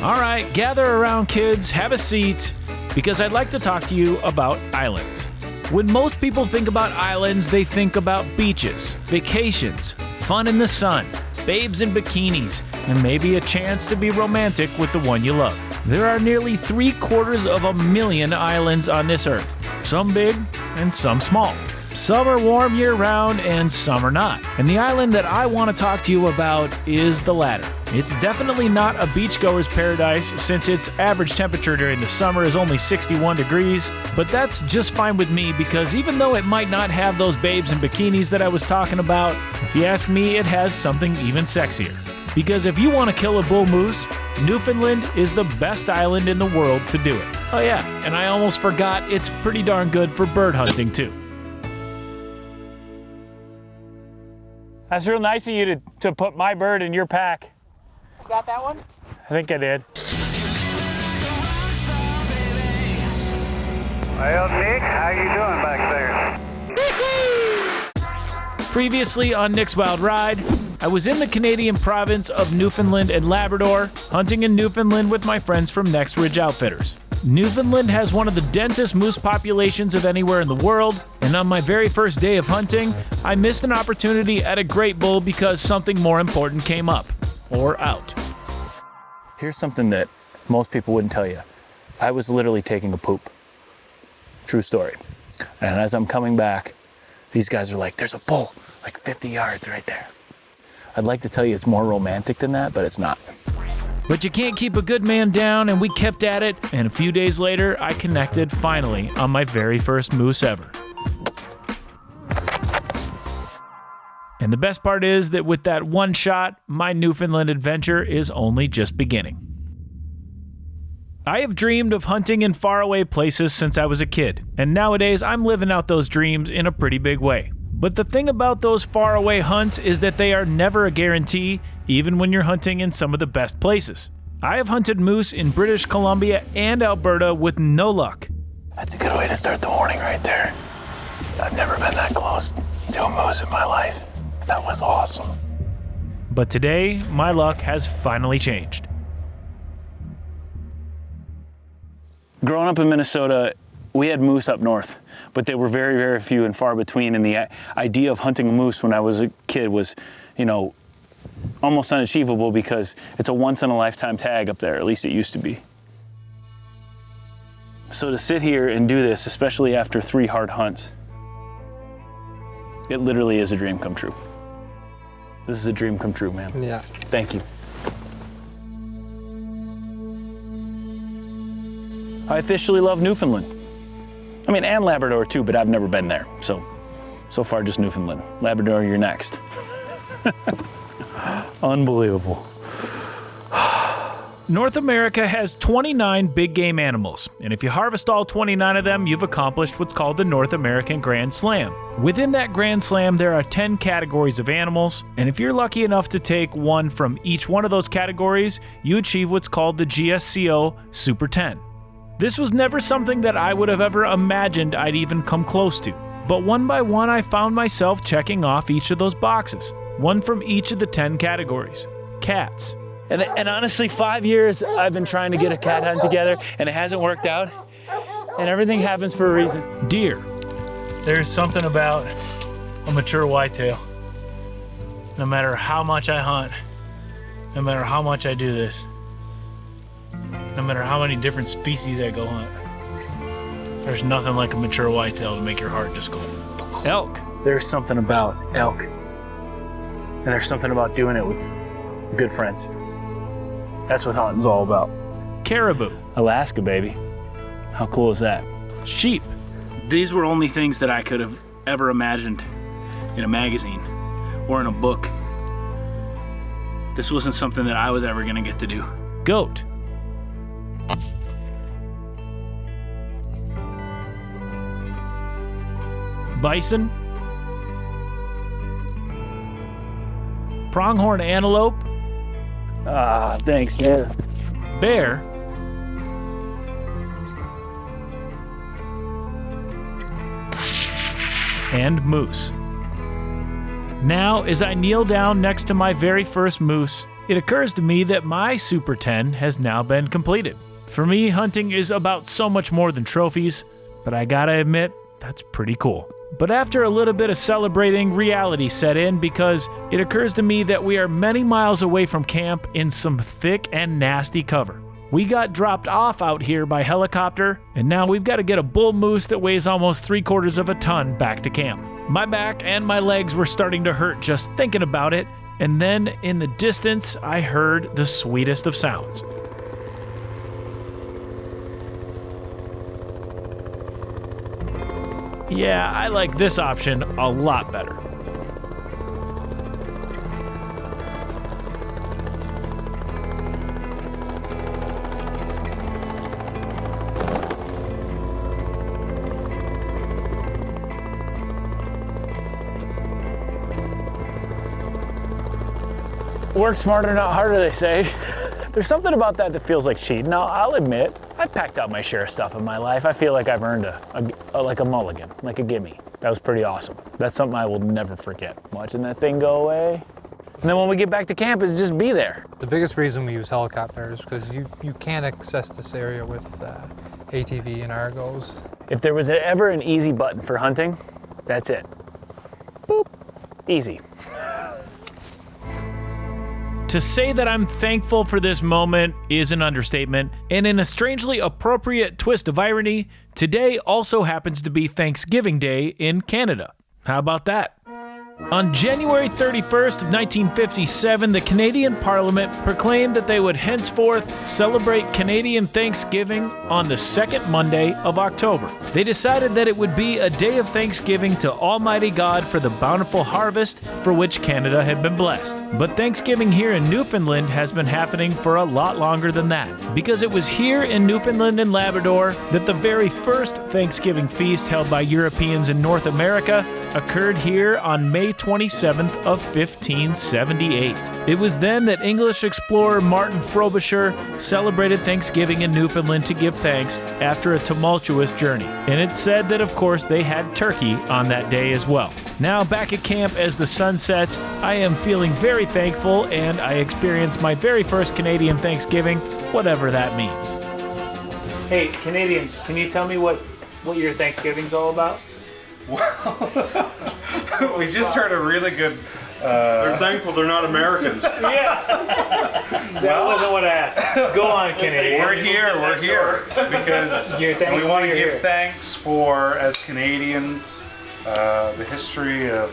All right, gather around, kids, have a seat, because I'd like to talk to you about islands. When most people think about islands, they think about beaches, vacations, fun in the sun, babes in bikinis, and maybe a chance to be romantic with the one you love. There are nearly 750,000 islands on this earth, some big and some small. Some are warm year-round and some are not. And the island that I want to talk to you about is the latter. It's definitely not a beachgoer's paradise since its average temperature during the summer is only 61 degrees, but that's just fine with me because even though it might not have those babes in bikinis that I was talking about, if you ask me, it has something even sexier. Because if you want to kill a bull moose, Newfoundland is the best island in the world to do it. Oh yeah, and I almost forgot, it's pretty darn good for bird hunting too. That's real nice of you to put my bird in your pack. You got that one? I think I did. Well, Nick, how you doing back there? Previously on Nick's Wild Ride, I was in the Canadian province of Newfoundland and Labrador, hunting in Newfoundland with my friends from Next Ridge Outfitters. Newfoundland has one of the densest moose populations of anywhere in the world, and on my very first day of hunting, I missed an opportunity at a great bull because something more important came up, or out. Here's something that most people wouldn't tell you. I was literally taking a poop. True story. And as I'm coming back, these guys are like, there's a bull, like 50 yards right there. I'd like to tell you it's more romantic than that, but it's not. But you can't keep a good man down, and we kept at it, and a few days later, I connected finally on my very first moose ever. And the best part is that with that one shot, my Newfoundland adventure is only just beginning. I have dreamed of hunting in faraway places since I was a kid, and nowadays I'm living out those dreams in a pretty big way. But the thing about those faraway hunts is that they are never a guarantee, even when you're hunting in some of the best places. I have hunted moose in British Columbia and Alberta with no luck. That's a good way to start the morning right there. I've never been that close to a moose in my life. That was awesome. But today, my luck has finally changed. Growing up in Minnesota, we had moose up north, but they were very, very few and far between. And the idea of hunting a moose when I was a kid was, almost unachievable because it's a once-in-a-lifetime tag up there. At least it used to be. So to sit here and do this, especially after 3 hard hunts, it literally is a dream come true. This is a dream come true, man. Yeah. Thank you. I officially love Newfoundland. I mean, and Labrador too, but I've never been there. So far just Newfoundland. Labrador, you're next. Unbelievable. North America has 29 big game animals, and if you harvest all 29 of them, you've accomplished what's called the North American Grand Slam. Within that Grand Slam, there are 10 categories of animals, and if you're lucky enough to take one from each one of those categories, you achieve what's called the GSCO Super 10. This was never something that I would have ever imagined I'd even come close to, but one by one I found myself checking off each of those boxes, one from each of the 10 categories. Cats. And honestly, 5 years I've been trying to get a cat hunt together, and it hasn't worked out. And everything happens for a reason. Deer. There's something about a mature whitetail. No matter how much I hunt, no matter how much I do this, no matter how many different species I go hunt, there's nothing like a mature whitetail to make your heart just go. Elk. There's something about elk. And there's something about doing it with good friends. That's what hunting's all about. Caribou. Alaska, baby. How cool is that? Sheep. These were only things that I could have ever imagined in a magazine or in a book. This wasn't something that I was ever going to get to do. Goat. Bison. Pronghorn antelope. Ah, thanks, man. Bear. And moose. Now, as I kneel down next to my very first moose, it occurs to me that my Super 10 has now been completed. For me, hunting is about so much more than trophies, but I gotta admit, that's pretty cool. But after a little bit of celebrating, reality set in because it occurs to me that we are many miles away from camp in some thick and nasty cover. We got dropped off out here by helicopter, and now we've got to get a bull moose that weighs almost 3/4 of a ton back to camp. My back and my legs were starting to hurt just thinking about it, and then in the distance, I heard the sweetest of sounds. Yeah, I like this option a lot better. Work smarter, not harder, they say. There's something about that feels like cheating. Now, I'll admit, I've packed out my share of stuff in my life. I feel like I've earned like a mulligan, like a gimme. That was pretty awesome. That's something I will never forget. Watching that thing go away. And then when we get back to camp, is just be there. The biggest reason we use helicopters is because you can't access this area with ATV and Argos. If there was ever an easy button for hunting, that's it. Boop. Easy. To say that I'm thankful for this moment is an understatement, and in a strangely appropriate twist of irony, today also happens to be Thanksgiving Day in Canada. How about that? On January 31st of 1957, the Canadian Parliament proclaimed that they would henceforth celebrate Canadian Thanksgiving on the second Monday of October. They decided that it would be a day of thanksgiving to Almighty God for the bountiful harvest for which Canada had been blessed. But Thanksgiving here in Newfoundland has been happening for a lot longer than that, because it was here in Newfoundland and Labrador that the very first Thanksgiving feast held by Europeans in North America occurred here on May 27th of 1578. It was then that English explorer Martin Frobisher celebrated Thanksgiving in Newfoundland to give thanks after a tumultuous journey. And it's said that, of course, they had turkey on that day as well. Now back at camp as the sun sets, I am feeling very thankful, and I experienced my very first Canadian Thanksgiving, whatever that means. Hey, Canadians, can you tell me what your Thanksgiving's all about? Well, we just heard a really good... They're thankful they're not Americans. Yeah. That wasn't what I asked. Go on, Canadian. We're here because we want to give thanks for, as Canadians, the history of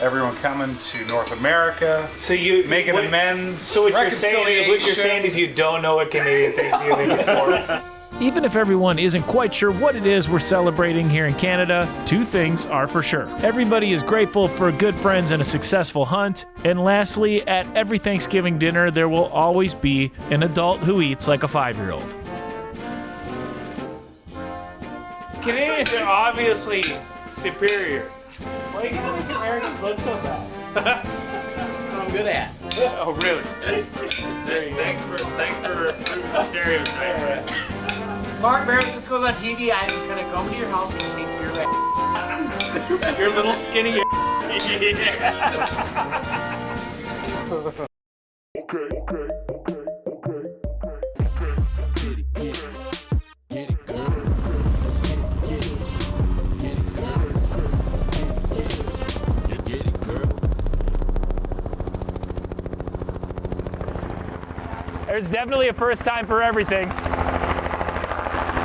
everyone coming to North America, so you making amends. So what you're saying is you don't know what Canadian Thanksgiving is for. Even if everyone isn't quite sure what it is we're celebrating here in Canada, two things are for sure. Everybody is grateful for good friends and a successful hunt. And lastly, at every Thanksgiving dinner, there will always be an adult who eats like a 5-year-old. Canadians are obviously superior. Why do you think Americans look so bad? That's what I'm good at. Oh, really? Thanks for the stereotype. Mark Barrett, this goes on TV. I'm gonna come to your house and take your Your little skinny. There's definitely a first time for everything.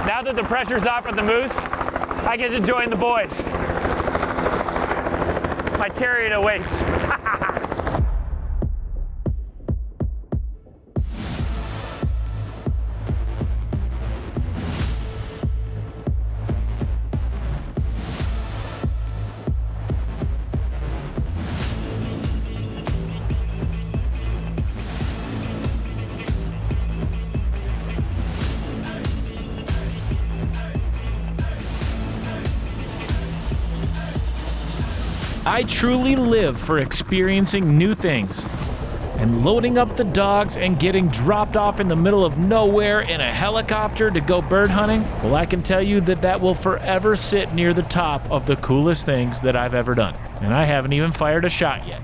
Now that the pressure's off at the moose, I get to join the boys. My chariot awaits. I truly live for experiencing new things. And loading up the dogs and getting dropped off in the middle of nowhere in a helicopter to go bird hunting, well, I can tell you that that will forever sit near the top of the coolest things that I've ever done. And I haven't even fired a shot yet.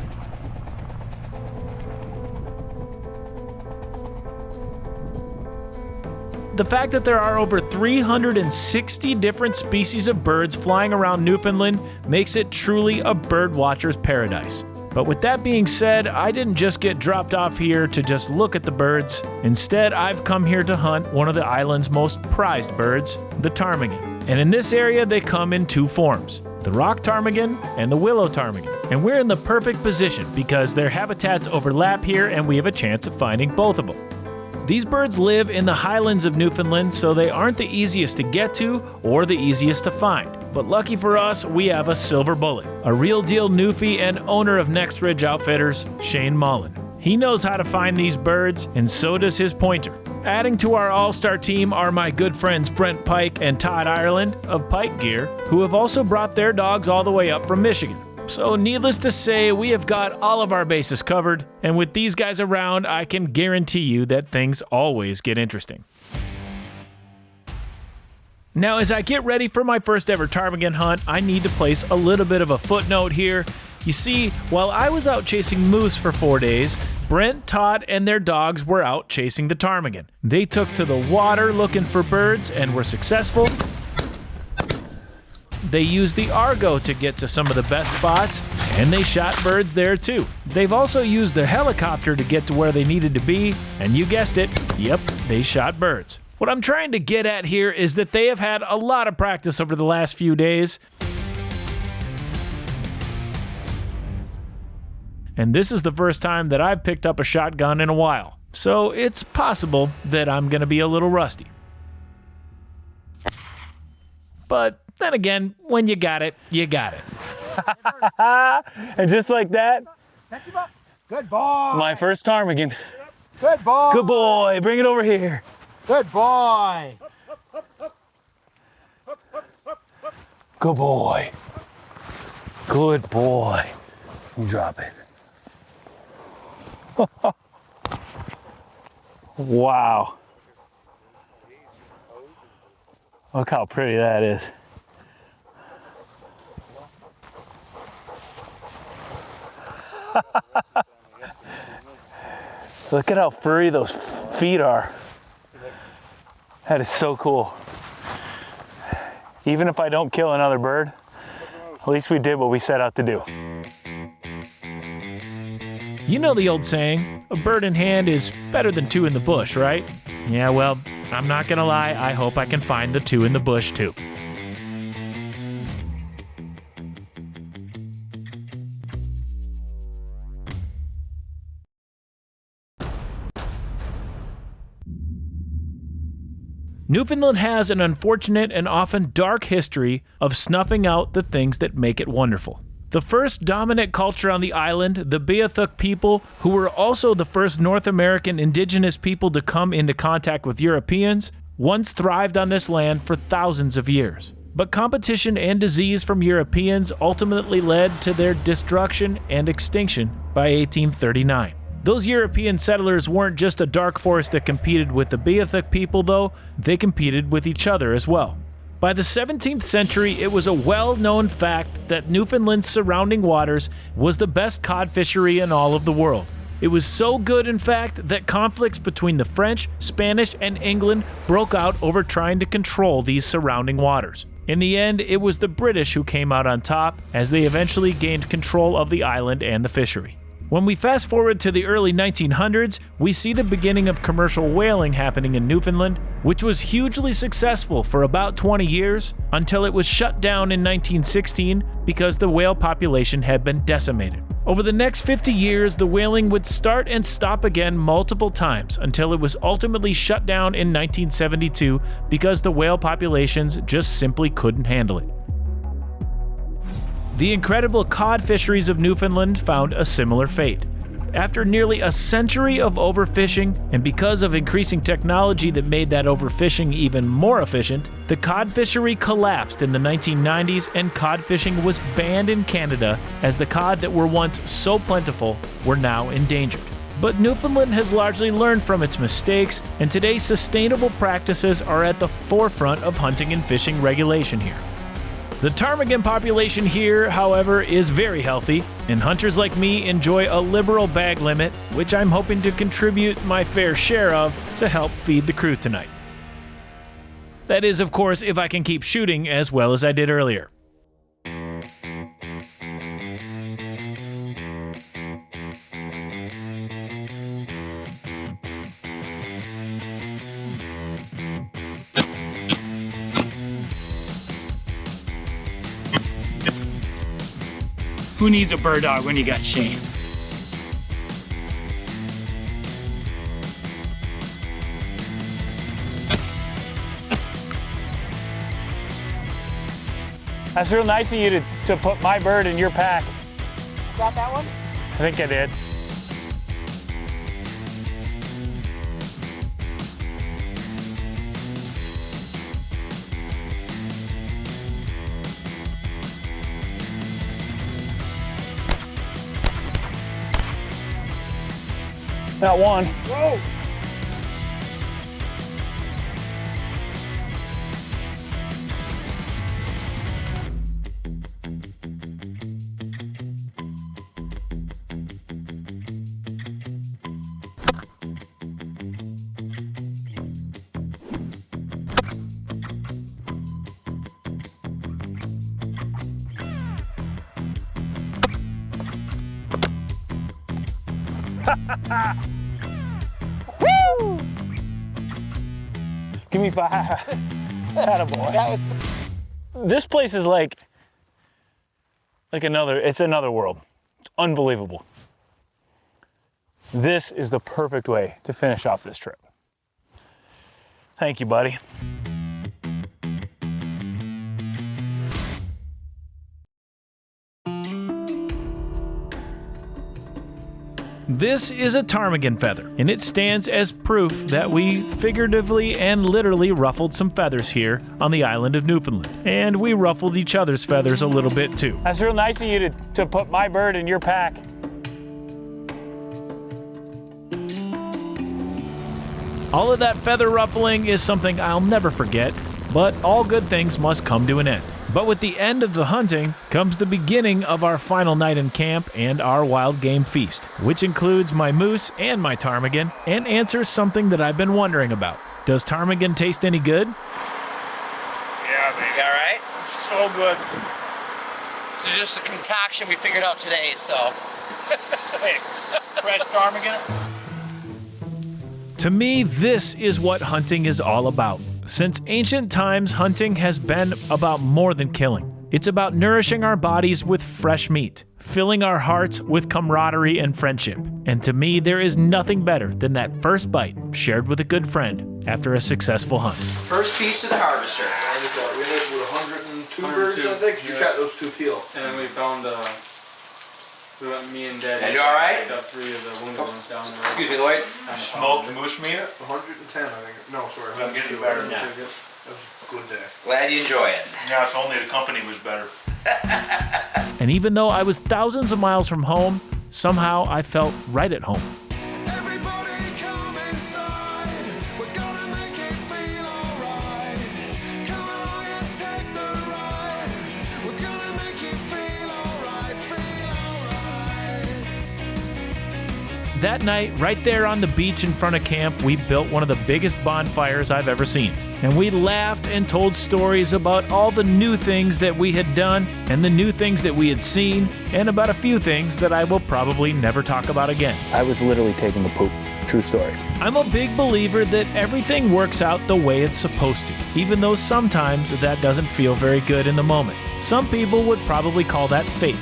the fact that there are over 360 different species of birds flying around Newfoundland makes it truly a bird watcher's paradise. But with that being said, I didn't just get dropped off here to just look at the birds. Instead, I've come here to hunt one of the island's most prized birds, the ptarmigan. And in this area, they come in two forms, the rock ptarmigan and the willow ptarmigan. And we're in the perfect position because their habitats overlap here and we have a chance of finding both of them. These birds live in the highlands of Newfoundland, so they aren't the easiest to get to or the easiest to find. But lucky for us, we have a silver bullet, a real deal Newfie and owner of Next Ridge Outfitters, Shane Mullen. He knows how to find these birds, and so does his pointer. Adding to our all-star team are my good friends Brent Pike and Todd Ireland of Pike Gear, who have also brought their dogs all the way up from Michigan. So needless to say, we have got all of our bases covered, and with these guys around, I can guarantee you that things always get interesting. Now, as I get ready for my first ever ptarmigan hunt, I need to place a little bit of a footnote here. You see, while I was out chasing moose for 4 days, Brent, Todd, and their dogs were out chasing the ptarmigan. They took to the water looking for birds and were successful. They used the Argo to get to some of the best spots, and they shot birds there too. They've also used the helicopter to get to where they needed to be, and you guessed it, yep, they shot birds. What I'm trying to get at here is that they have had a lot of practice over the last few days, and this is the first time that I've picked up a shotgun in a while, so it's possible that I'm gonna be a little rusty. But then again, when you got it, you got it. And just like that, Good boy. my first ptarmigan. Good boy. Good boy, bring it over here. Good boy. Good boy. Good boy. You drop it. Wow. Look how pretty that is. Look at how furry those feet are. That is so cool. Even if I don't kill another bird, at least we did what we set out to do. You know the old saying, a bird in hand is better than two in the bush, right? Yeah, well, I'm not gonna lie, I hope I can find the two in the bush too. Newfoundland has an unfortunate and often dark history of snuffing out the things that make it wonderful. The first dominant culture on the island, the Beothuk people, who were also the first North American indigenous people to come into contact with Europeans, once thrived on this land for thousands of years. But competition and disease from Europeans ultimately led to their destruction and extinction by 1839. Those European settlers weren't just a dark force that competed with the Beothuk people, though, they competed with each other as well. By the 17th century, it was a well-known fact that Newfoundland's surrounding waters was the best cod fishery in all of the world. It was so good, in fact, that conflicts between the French, Spanish, and England broke out over trying to control these surrounding waters. In the end, it was the British who came out on top, as they eventually gained control of the island and the fishery. When we fast forward to the early 1900s, we see the beginning of commercial whaling happening in Newfoundland, which was hugely successful for about 20 years until it was shut down in 1916 because the whale population had been decimated. Over the next 50 years, the whaling would start and stop again multiple times until it was ultimately shut down in 1972 because the whale populations just simply couldn't handle it. The incredible cod fisheries of Newfoundland found a similar fate. After nearly a century of overfishing, and because of increasing technology that made that overfishing even more efficient, the cod fishery collapsed in the 1990s and cod fishing was banned in Canada as the cod that were once so plentiful were now endangered. But Newfoundland has largely learned from its mistakes, and today sustainable practices are at the forefront of hunting and fishing regulation here. The ptarmigan population here, however, is very healthy, and hunters like me enjoy a liberal bag limit, which I'm hoping to contribute my fair share of to help feed the crew tonight. That is, of course, if I can keep shooting as well as I did earlier. Who needs a bird dog when you got Shane? That's real nice of you to put my bird in your pack. Got that one? I think I did. Got one. Whoa! Woo! Give me 5. Attaboy. That was... This place is like another, it's another world. It's unbelievable. This is the perfect way to finish off this trip. Thank you, buddy. This is a ptarmigan feather, and it stands as proof that we figuratively and literally ruffled some feathers here on the island of Newfoundland. And we ruffled each other's feathers a little bit too. That's real nice of you to put my bird in your pack. All of that feather ruffling is something I'll never forget, but all good things must come to an end. But with the end of the hunting comes the beginning of our final night in camp and our wild game feast, which includes my moose and my ptarmigan, and answers something that I've been wondering about. Does ptarmigan taste any good? Yeah, baby. All right? So good. This is just a concoction we figured out today, so. Hey, fresh ptarmigan. To me, this is what hunting is all about. Since ancient times, hunting has been about more than killing. It's about nourishing our bodies with fresh meat, filling our hearts with camaraderie and friendship. And to me, there is nothing better than that first bite shared with a good friend after a successful hunt. First piece of the harvester. We ended with 102 birds, I think. You shot those 2 teal. And then we found, we went, me and Dad. And you all right? Got 3 of the wounded ones down there. Excuse me, Lloyd. Smoked moose meat? 110, I think. No, sorry. I'm getting better. That was a good day. Glad you enjoy it. Yeah, if only the company was better. And even though I was thousands of miles from home, somehow I felt right at home. That night, right there on the beach in front of camp, we built one of the biggest bonfires I've ever seen. And we laughed and told stories about all the new things that we had done and the new things that we had seen, and about a few things that I will probably never talk about again. I was literally taking a poop. True story. I'm a big believer that everything works out the way it's supposed to, even though sometimes that doesn't feel very good in the moment. Some people would probably call that fate.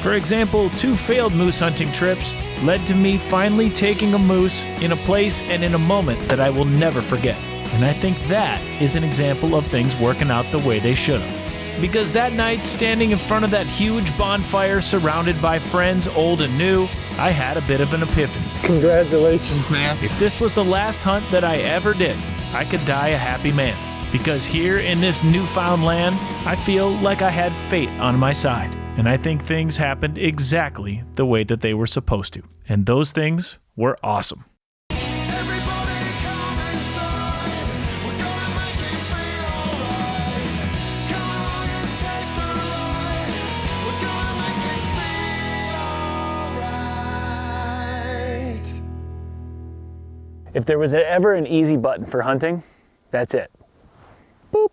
For example, 2 failed moose hunting trips led to me finally taking a moose in a place and in a moment that I will never forget. And I think that is an example of things working out the way they should have. Because that night, standing in front of that huge bonfire surrounded by friends old and new, I had a bit of an epiphany. Congratulations, man. If this was the last hunt that I ever did, I could die a happy man. Because here in this Newfoundland, I feel like I had fate on my side. And I think things happened exactly the way that they were supposed to. And those things were awesome. If there was ever an easy button for hunting, that's it. Boop.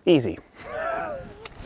Easy.